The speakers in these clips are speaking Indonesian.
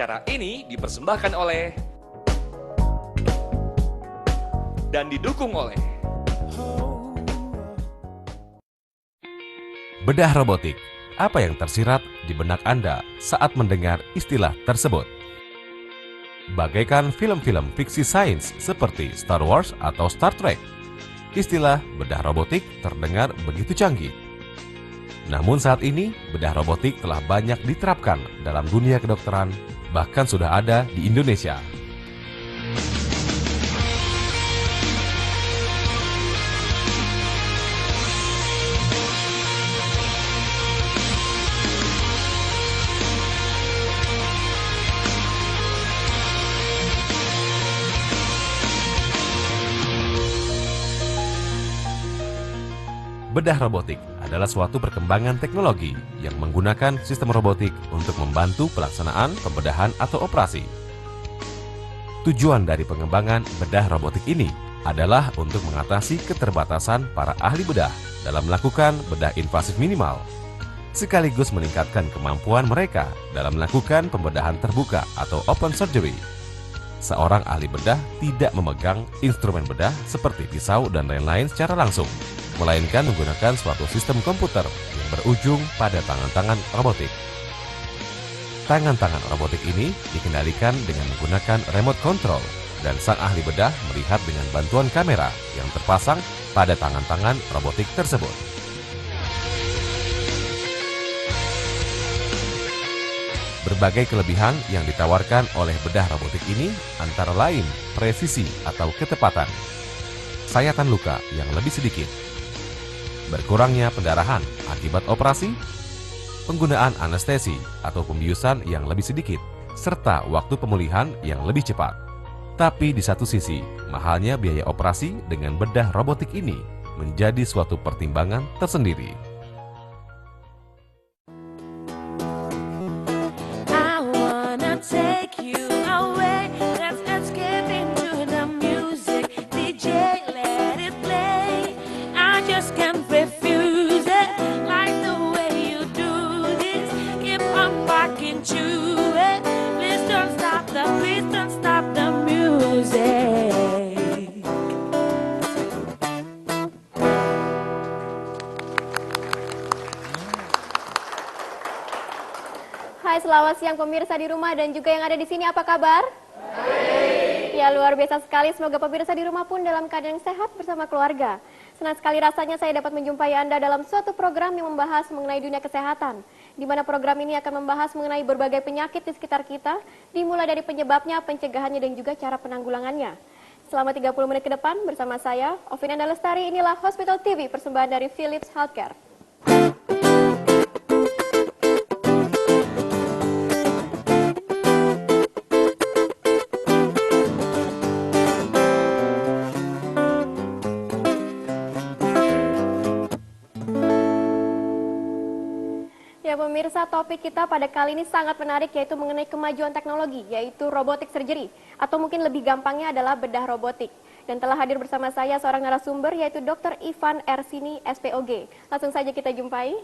Acara ini dipersembahkan oleh dan didukung oleh Bedah robotik. Apa yang tersirat di benak Anda saat mendengar istilah tersebut? Bagaikan film-film fiksi sains seperti Star Wars atau Star Trek, istilah bedah robotik terdengar begitu canggih. Namun saat ini, bedah robotik telah banyak diterapkan dalam dunia kedokteran, bahkan sudah ada di Indonesia. Bedah robotik adalah suatu perkembangan teknologi yang menggunakan sistem robotik untuk membantu pelaksanaan pembedahan atau operasi. Tujuan dari pengembangan bedah robotik ini adalah untuk mengatasi keterbatasan para ahli bedah dalam melakukan bedah invasif minimal, sekaligus meningkatkan kemampuan mereka dalam melakukan pembedahan terbuka atau open surgery. Seorang ahli bedah tidak memegang instrumen bedah seperti pisau dan lain-lain secara langsung, melainkan menggunakan suatu sistem komputer yang berujung pada tangan-tangan robotik. Tangan-tangan robotik ini dikendalikan dengan menggunakan remote control, dan sang ahli bedah melihat dengan bantuan kamera yang terpasang pada tangan-tangan robotik tersebut. Berbagai kelebihan yang ditawarkan oleh bedah robotik ini antara lain presisi atau ketepatan, sayatan luka yang lebih sedikit, berkurangnya pendarahan akibat operasi, penggunaan anestesi atau pembiusan yang lebih sedikit, serta waktu pemulihan yang lebih cepat. Tapi di satu sisi, mahalnya biaya operasi dengan bedah robotik ini menjadi suatu pertimbangan tersendiri. Hai, selamat siang pemirsa di rumah dan juga yang ada di sini, apa kabar? Baik. Ya, luar biasa sekali. Semoga pemirsa di rumah pun dalam keadaan sehat bersama keluarga. Senang sekali rasanya saya dapat menjumpai Anda dalam suatu program yang membahas mengenai dunia kesehatan, di mana program ini akan membahas mengenai berbagai penyakit di sekitar kita, dimulai dari penyebabnya, pencegahannya, dan juga cara penanggulangannya. Selama 30 menit ke depan bersama saya, Ovin Anda Lestari, inilah Hospital TV, persembahan dari Philips Healthcare. Ya pemirsa, topik kita pada kali ini sangat menarik, yaitu mengenai kemajuan teknologi, yaitu robotic surgery, atau mungkin lebih gampangnya adalah bedah robotik. Dan telah hadir bersama saya seorang narasumber, yaitu Dr. Ivan Ersini, SPOG. Langsung saja kita jumpai.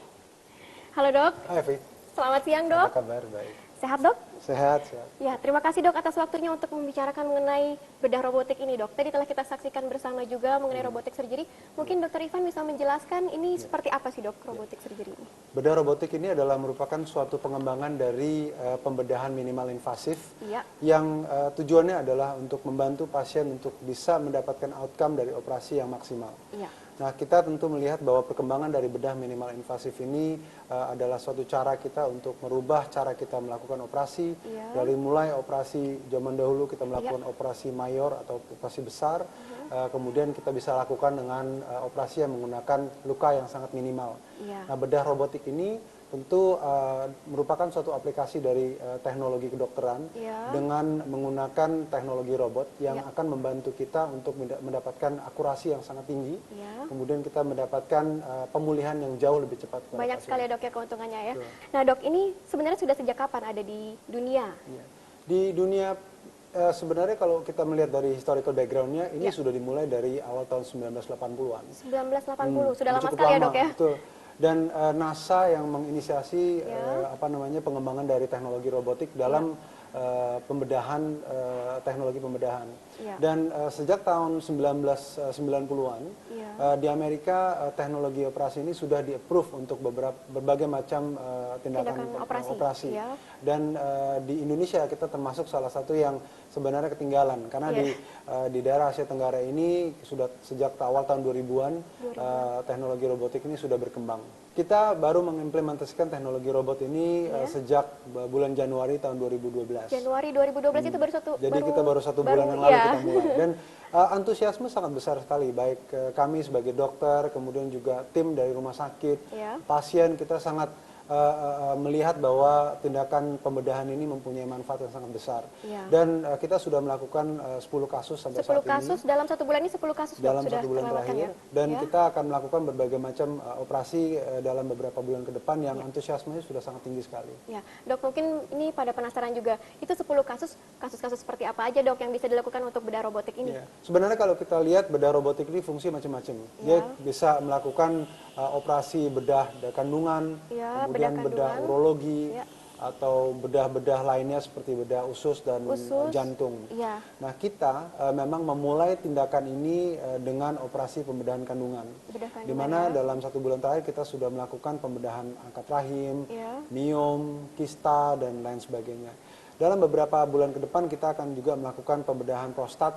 Halo dok. Hai Evi. Selamat siang dok. Apa kabar? Baik. Sehat dok? Sehat, sehat. Ya, terima kasih dok atas waktunya untuk membicarakan mengenai bedah robotik ini dok. Tadi telah kita saksikan bersama juga mengenai robotic surgery. Mungkin Dr. Ivan bisa menjelaskan ini seperti apa sih dok robotic surgery ini? Bedah robotik ini adalah merupakan suatu pengembangan dari pembedahan minimal invasif yang tujuannya adalah untuk membantu pasien untuk bisa mendapatkan outcome dari operasi yang maksimal. Nah, kita tentu melihat bahwa perkembangan dari bedah minimal invasif ini adalah suatu cara kita untuk merubah cara kita melakukan operasi. Dari mulai operasi zaman dahulu kita melakukan operasi mayor atau operasi besar, kemudian kita bisa lakukan dengan operasi yang menggunakan luka yang sangat minimal. Nah, bedah robotik ini tentu merupakan suatu aplikasi dari teknologi kedokteran dengan menggunakan teknologi robot yang akan membantu kita untuk mendapatkan akurasi yang sangat tinggi, kemudian kita mendapatkan pemulihan yang jauh lebih cepat. Banyak sekali ya dok ya keuntungannya ya. Nah dok, ini sebenarnya sudah sejak kapan ada di dunia? Di dunia sebenarnya kalau kita melihat dari historical background-nya, ini sudah dimulai dari awal tahun 1980-an. 1980, sudah lama sekali ya dok ya? Betul. Dan NASA yang menginisiasi pengembangan dari teknologi robotik dalam pembedahan, teknologi pembedahan. Iya. Dan sejak tahun 1990-an di Amerika teknologi operasi ini sudah di-approve untuk berbagai macam tindakan operasi. Iya. Dan di Indonesia kita termasuk salah satu yang sebenarnya ketinggalan karena di daerah Asia Tenggara ini sudah sejak awal tahun 2000-an teknologi robotik ini sudah berkembang. Kita baru mengimplementasikan teknologi robot ini sejak bulan Januari tahun 2012. Januari 2012 itu baru Jadi kita baru satu bulan yang lalu kita mulai. Dan antusiasme sangat besar sekali, baik kami sebagai dokter, kemudian juga tim dari rumah sakit, pasien, kita sangat melihat bahwa tindakan pembedahan ini mempunyai manfaat yang sangat besar. Dan kita sudah melakukan 10 kasus sampai saat ini. 10 kasus dalam 1 bulan ini 10 kasus dalam sudah 1 bulan terakhir. Dan kita akan melakukan berbagai macam operasi dalam beberapa bulan ke depan yang antusiasmenya sudah sangat tinggi sekali. Ya, Dok, mungkin ini pada penasaran juga, itu 10 kasus-kasus seperti apa aja, Dok, yang bisa dilakukan untuk bedah robotik ini? Sebenarnya kalau kita lihat bedah robotik ini fungsi macam-macam. Dia bisa melakukan operasi bedah kandungan, kemudian bedah urologi, atau bedah-bedah lainnya seperti bedah usus dan jantung. Nah, kita memang memulai tindakan ini dengan operasi pembedahan kandungan. Di mana dalam 1 bulan terakhir kita sudah melakukan pembedahan angkat rahim, miom, kista, dan lain sebagainya. Dalam beberapa bulan ke depan kita akan juga melakukan pembedahan prostat.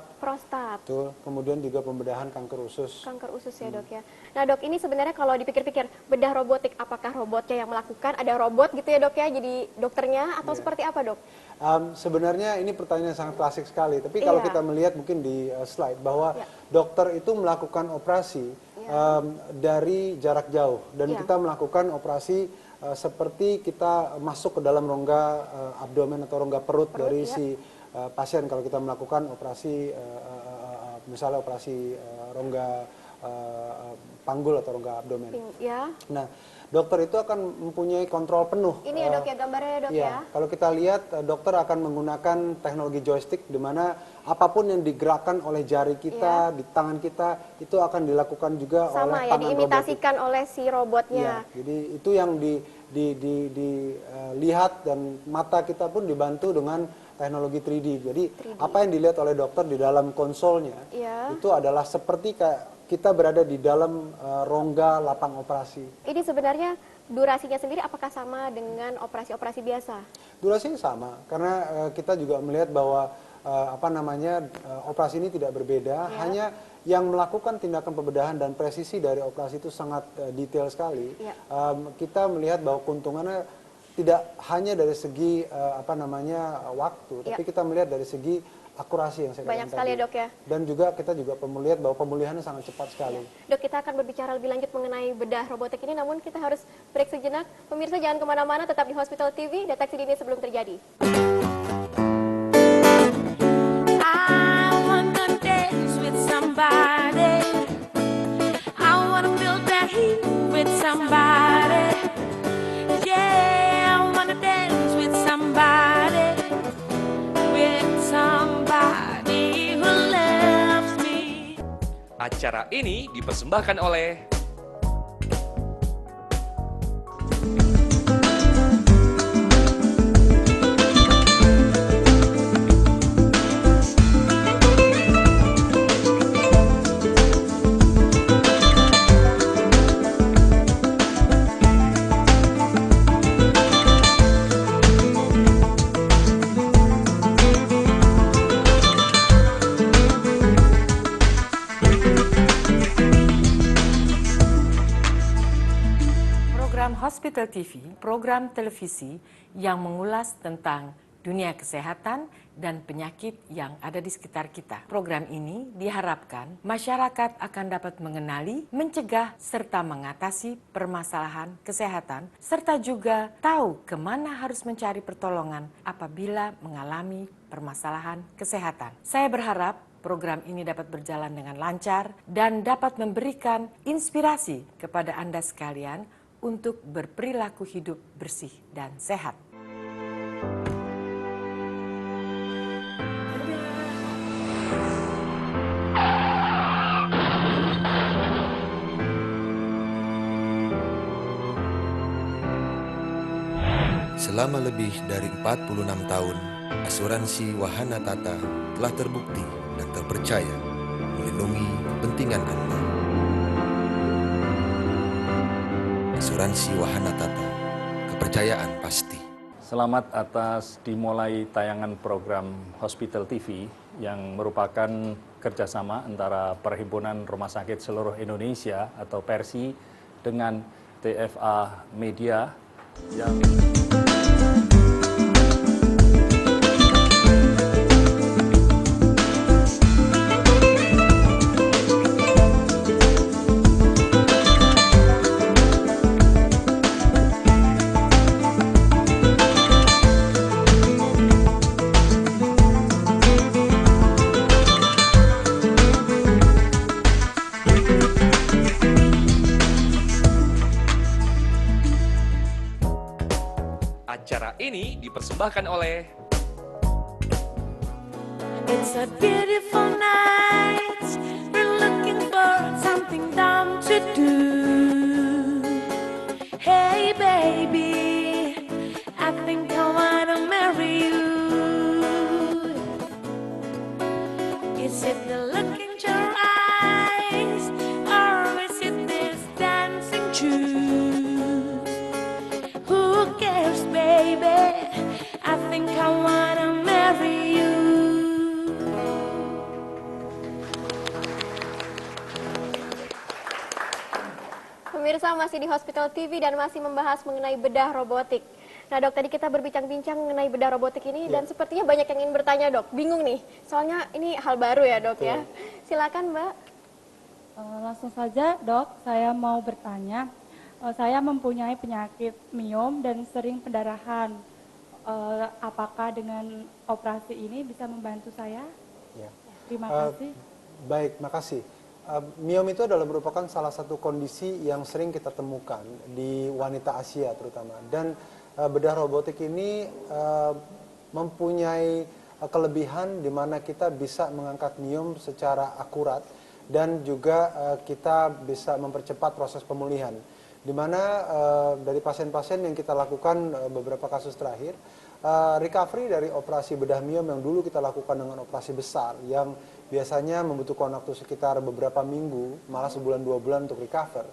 Betul. Kemudian juga pembedahan kanker usus. Kanker usus ya, Dok ya. Nah, Dok, ini sebenarnya kalau dipikir-pikir bedah robotik, apakah robotnya yang melakukan? Ada robot gitu ya, Dok ya, jadi dokternya atau seperti apa, Dok? Sebenarnya ini pertanyaan yang sangat klasik sekali. Tapi kalau kita melihat mungkin di slide bahwa dokter itu melakukan operasi dari jarak jauh dan kita melakukan operasi seperti kita masuk ke dalam rongga abdomen atau rongga perut dari si pasien kalau kita melakukan operasi misalnya operasi rongga panggul atau rongga abdomen. Nah, dokter itu akan mempunyai kontrol penuh. Ini ya, Dok ya, gambarnya ya, Dok ya. Kalau kita lihat dokter akan menggunakan teknologi joystick di mana apapun yang digerakkan oleh jari kita, di tangan kita, itu akan dilakukan juga oleh tangan diimitasikan robotik. Oleh si robotnya. Jadi itu yang dilihat dan mata kita pun dibantu dengan teknologi 3D. Jadi apa yang dilihat oleh dokter di dalam konsolnya itu adalah seperti kayak kita berada di dalam rongga lapang operasi. Ini sebenarnya durasinya sendiri apakah sama dengan operasi-operasi biasa? Durasinya sama, karena kita juga melihat bahwa operasi ini tidak berbeda, hanya yang melakukan tindakan pembedahan dan presisi dari operasi itu sangat detail sekali. Kita melihat bahwa keuntungannya tidak hanya dari segi waktu, tapi kita melihat dari segi akurasi yang saya katakan banyak sekali tadi. Ya, Dok ya. Dan juga kita juga melihat bahwa pemulihannya sangat cepat sekali. Dok, kita akan berbicara lebih lanjut mengenai bedah robotik ini, namun kita harus break sejenak. Pemirsa jangan kemana-mana, tetap di Hospital TV, deteksi dini sebelum terjadi. Acara ini dipersembahkan oleh Hospital TV, program televisi yang mengulas tentang dunia kesehatan dan penyakit yang ada di sekitar kita. Program ini diharapkan masyarakat akan dapat mengenali, mencegah, serta mengatasi permasalahan kesehatan, serta juga tahu kemana harus mencari pertolongan apabila mengalami permasalahan kesehatan. Saya berharap program ini dapat berjalan dengan lancar dan dapat memberikan inspirasi kepada Anda sekalian untuk berperilaku hidup bersih dan sehat. Selama lebih dari 46 tahun, Asuransi Wahana Tata telah terbukti dan terpercaya melindungi kepentingan Anda. Asuransi Wahana Tata, kepercayaan pasti. Selamat atas dimulai tayangan program Hospital TV yang merupakan kerjasama antara Perhimpunan Rumah Sakit Seluruh Indonesia atau PERSI dengan TFA Media yang... Acara ini dipersembahkan oleh It's a beautiful night. We're looking for something dumb to do. Hey baby, I think I wanna marry you. Is it the look in your eyes, or is it this dancing shoes? Who cares, baby? I think I wanna marry you. Pemirsa masih di Hospital TV dan masih membahas mengenai bedah robotik. Nah dok, tadi kita berbincang-bincang mengenai bedah robotik ini dan sepertinya banyak yang ingin bertanya dok. Bingung nih, soalnya ini hal baru ya dok ya. Silakan Mbak. Langsung saja dok, saya mau bertanya. Saya mempunyai penyakit miom dan sering pendarahan. Apakah dengan operasi ini bisa membantu saya? Ya. Terima kasih. Baik, makasih. Miom itu adalah merupakan salah satu kondisi yang sering kita temukan di wanita Asia terutama. Dan bedah robotik ini mempunyai kelebihan di mana kita bisa mengangkat miom secara akurat dan juga kita bisa mempercepat proses pemulihan. Di mana dari pasien-pasien yang kita lakukan beberapa kasus terakhir, recovery dari operasi bedah miom yang dulu kita lakukan dengan operasi besar yang biasanya membutuhkan waktu sekitar beberapa minggu, malah sebulan 2 bulan untuk recover.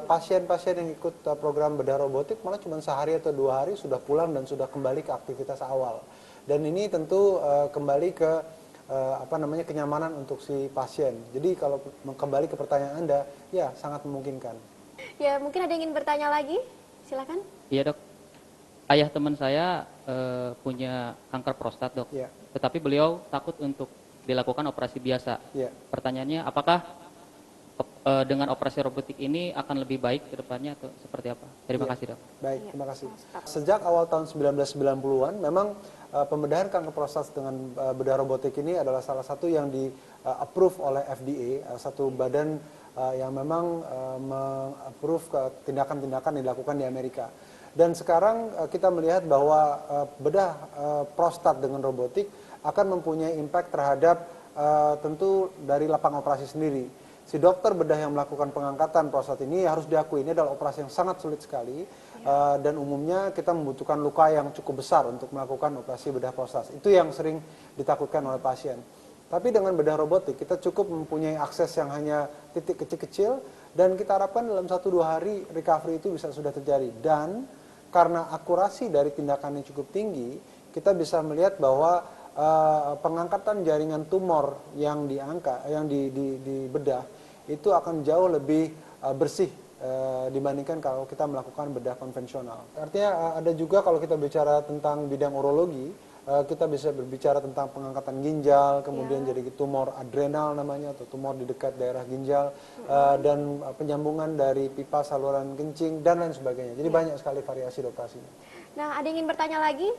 Pasien-pasien yang ikut program bedah robotik malah cuma sehari atau 2 hari sudah pulang dan sudah kembali ke aktivitas awal. Dan ini tentu kembali ke kenyamanan untuk si pasien. Jadi kalau kembali ke pertanyaan Anda, ya sangat memungkinkan. Ya mungkin ada yang ingin bertanya lagi, silakan. Iya dok, ayah teman saya punya kanker prostat dok, Ya. tetapi beliau takut untuk dilakukan operasi biasa. Ya. Pertanyaannya, apakah dengan operasi robotik ini akan lebih baik ke depannya atau seperti apa? Terima kasih dok. Baik, terima kasih. Sejak awal tahun 1990-an, memang pembedahan kanker prostat dengan bedah robotik ini adalah salah satu yang di-approve oleh FDA, satu badan yang memang meng-approve tindakan-tindakan yang dilakukan di Amerika. Dan sekarang kita melihat bahwa bedah prostat dengan robotik akan mempunyai impact terhadap tentu dari lapang operasi sendiri. Si dokter bedah yang melakukan pengangkatan prostat ini harus diakui ini adalah operasi yang sangat sulit sekali dan umumnya kita membutuhkan luka yang cukup besar untuk melakukan operasi bedah prostat. Itu yang sering ditakutkan oleh pasien. Tapi dengan bedah robotik kita cukup mempunyai akses yang hanya titik kecil-kecil dan kita harapkan dalam 1-2 hari recovery itu bisa sudah terjadi. Dan karena akurasi dari tindakan yang cukup tinggi, kita bisa melihat bahwa pengangkatan jaringan tumor yang dibedah itu akan jauh lebih bersih dibandingkan kalau kita melakukan bedah konvensional. Artinya ada juga kalau kita bicara tentang bidang urologi, kita bisa berbicara tentang pengangkatan ginjal, kemudian jadi tumor adrenal namanya atau tumor di dekat daerah ginjal dan penyambungan dari pipa saluran kencing dan lain sebagainya. Jadi banyak sekali variasi operasinya. Nah ada yang ingin bertanya lagi?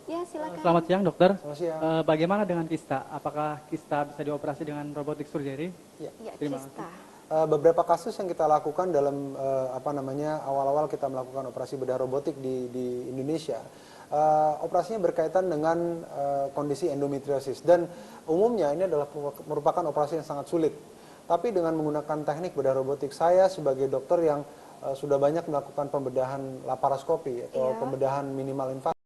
Ya silakan. Selamat siang dokter. Selamat siang. Bagaimana dengan kista? Apakah kista bisa dioperasi dengan robotik surgery? Ya. Terima kista. Beberapa kasus yang kita lakukan dalam awal-awal kita melakukan operasi bedah robotik di Indonesia, operasinya berkaitan dengan kondisi endometriosis dan umumnya ini adalah merupakan operasi yang sangat sulit. Tapi dengan menggunakan teknik bedah robotik, saya sebagai dokter yang sudah banyak melakukan pembedahan laparoskopi atau pembedahan minimal invasif,